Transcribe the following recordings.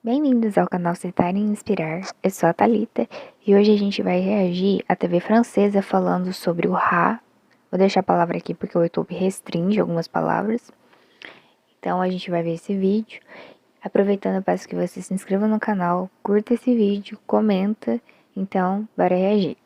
Bem-vindos ao canal Citar e Inspirar, eu sou a Thalita e hoje a gente vai reagir à TV francesa falando sobre o Ra. Vou deixar a palavra aqui porque o YouTube restringe algumas palavras. Então a gente vai ver esse vídeo. Aproveitando, eu peço que você se inscreva no canal, curta esse vídeo, comenta. Então, bora reagir.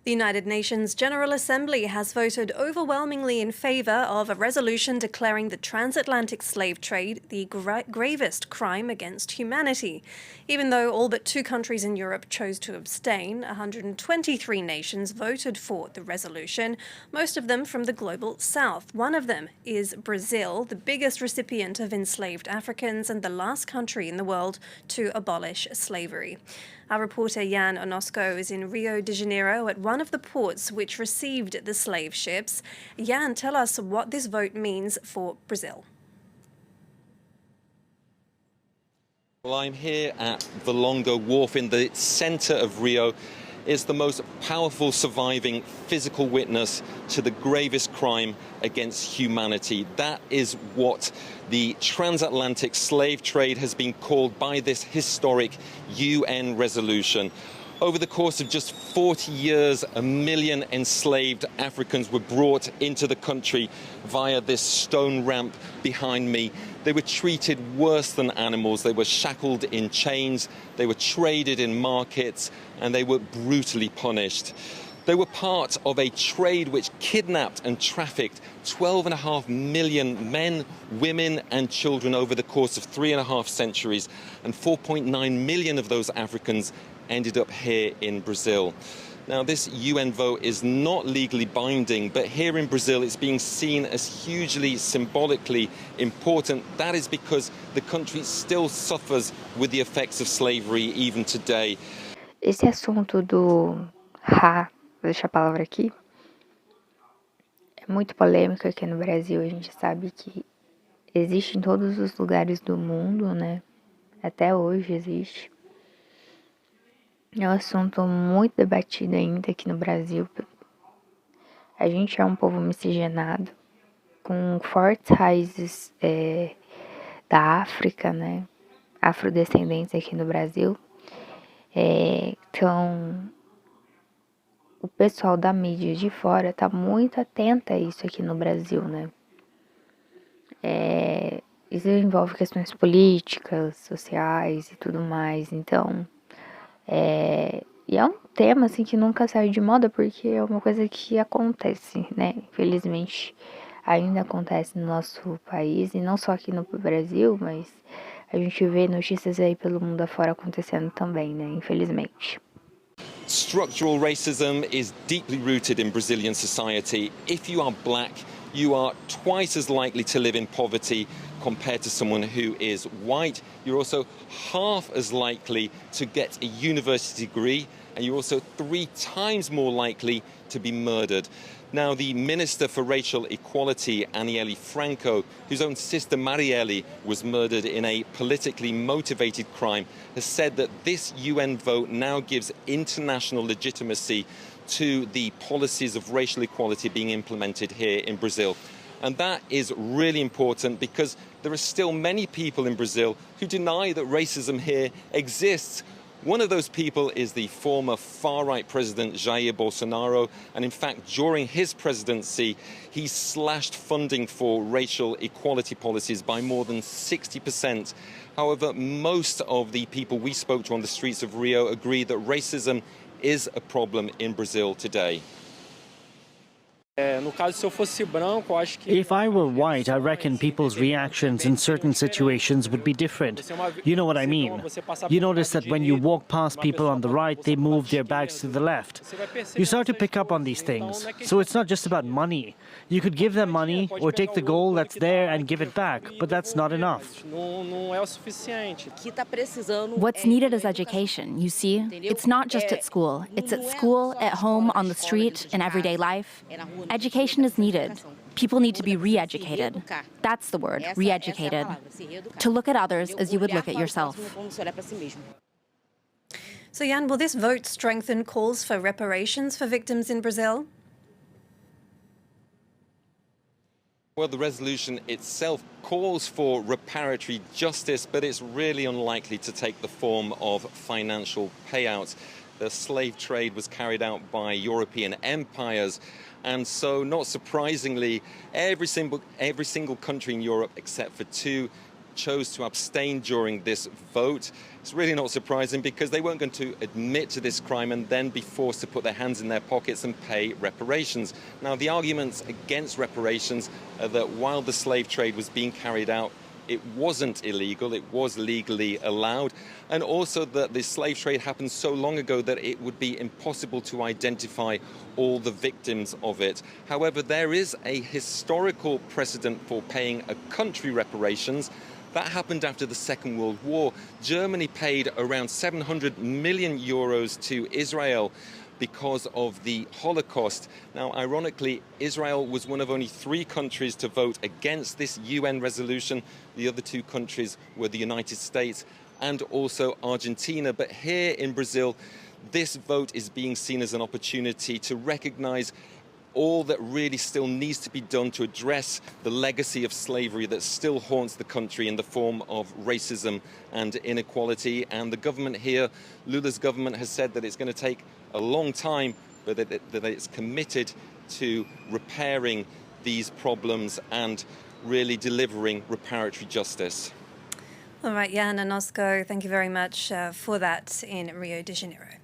The United Nations General Assembly has voted overwhelmingly in favour of a resolution declaring the transatlantic slave trade the gravest crime against humanity. Even though all but 2 countries in Europe chose to abstain, 123 nations voted for the resolution, most of them from the global south. One of them is Brazil, the biggest recipient of enslaved Africans and the last country in the world to abolish slavery. Our reporter Jan Onosco is in Rio de Janeiro at one of the ports which received the slave ships. Jan, tell us what this vote means for Brazil. Well, I'm here at Valongo Wharf in the centre of Rio. It's the most powerful surviving physical witness to the gravest crime against humanity. That is what the transatlantic slave trade has been called by this historic UN resolution. Over the course of just 40 years, 1 million enslaved Africans were brought into the country via this stone ramp behind me. They were treated worse than animals. They were shackled in chains, they were traded in markets, and they were brutally punished. They were part of a trade which kidnapped and trafficked 12.5 million men, women and children over the course of 3.5 centuries, and 4.9 million of those Africans ended up here in Brazil. Now, this UN vote is not legally binding, but here in Brazil it's being seen as hugely symbolically important. That is because the country still suffers with the effects of slavery even today. Esse assunto do Ra, vou deixar a palavra aqui, é muito polêmico aqui no Brasil. A gente sabe que existe em todos os lugares do mundo, né? Até hoje existe. É um assunto muito debatido ainda aqui no Brasil. A gente é um povo miscigenado, com fortes raízes da África, né? Afrodescendentes aqui no Brasil. Então, o pessoal da mídia de fora tá muito atento a isso aqui no Brasil, né? Isso envolve questões políticas, sociais e tudo mais. Então, e é um tema, assim, que nunca sai de moda, porque é uma coisa que acontece, né? Infelizmente, ainda acontece no nosso país, e não só aqui no Brasil, mas a gente vê notícias aí pelo mundo afora acontecendo também, né? Infelizmente. Structural racism is deeply rooted in Brazilian society. If you are black, you are twice as likely to live in poverty compared to someone who is white. You're also half as likely to get a university degree, and you're also 3 times more likely to be murdered. Now, the Minister for Racial Equality, Aniele Franco, whose own sister Marielle was murdered in a politically motivated crime, has said that this UN vote now gives international legitimacy to the policies of racial equality being implemented here in Brazil. And that is really important because there are still many people in Brazil who deny that racism here exists. One of those people is the former far-right president Jair Bolsonaro, and in fact, during his presidency, he slashed funding for racial equality policies by more than 60%. However, most of the people we spoke to on the streets of Rio agree that racism is a problem in Brazil today. If I were white, I reckon people's reactions in certain situations would be different. You know what I mean? You notice that when you walk past people on the right, they move their bags to the left. You start to pick up on these things. So it's not just about money. You could give them money or take the gold that's there and give it back, but that's not enough. What's needed is education, you see? It's not just at school. It's at school, at home, on the street, in everyday life. Education is needed. People need to be re-educated. That's the word, re-educated. To look at others as you would look at yourself. So, Jan, will this vote strengthen calls for reparations for victims in Brazil? Well, the resolution itself calls for reparatory justice, but it's really unlikely to take the form of financial payouts. The slave trade was carried out by European empires, and so, not surprisingly, every single country in Europe, except for two, chose to abstain during this vote. It's really not surprising because they weren't going to admit to this crime and then be forced to put their hands in their pockets and pay reparations. Now, the arguments against reparations are that while the slave trade was being carried out, it wasn't illegal, it was legally allowed, and also that the slave trade happened so long ago that it would be impossible to identify all the victims of it. However, there is a historical precedent for paying a country reparations. That happened after the Second World War. Germany paid around 700 million euros to Israel because of the Holocaust. Now, ironically, Israel was one of only 3 countries to vote against this UN resolution. The other 2 countries were the United States and also Argentina. But here in Brazil, this vote is being seen as an opportunity to recognize all that really still needs to be done to address the legacy of slavery that still haunts the country in the form of racism and inequality. And the government here, Lula's government, has said that it's going to take a long time, but that it's committed to repairing these problems and really delivering reparatory justice. All right, Jan and Osco, thank you very much for that in Rio de Janeiro.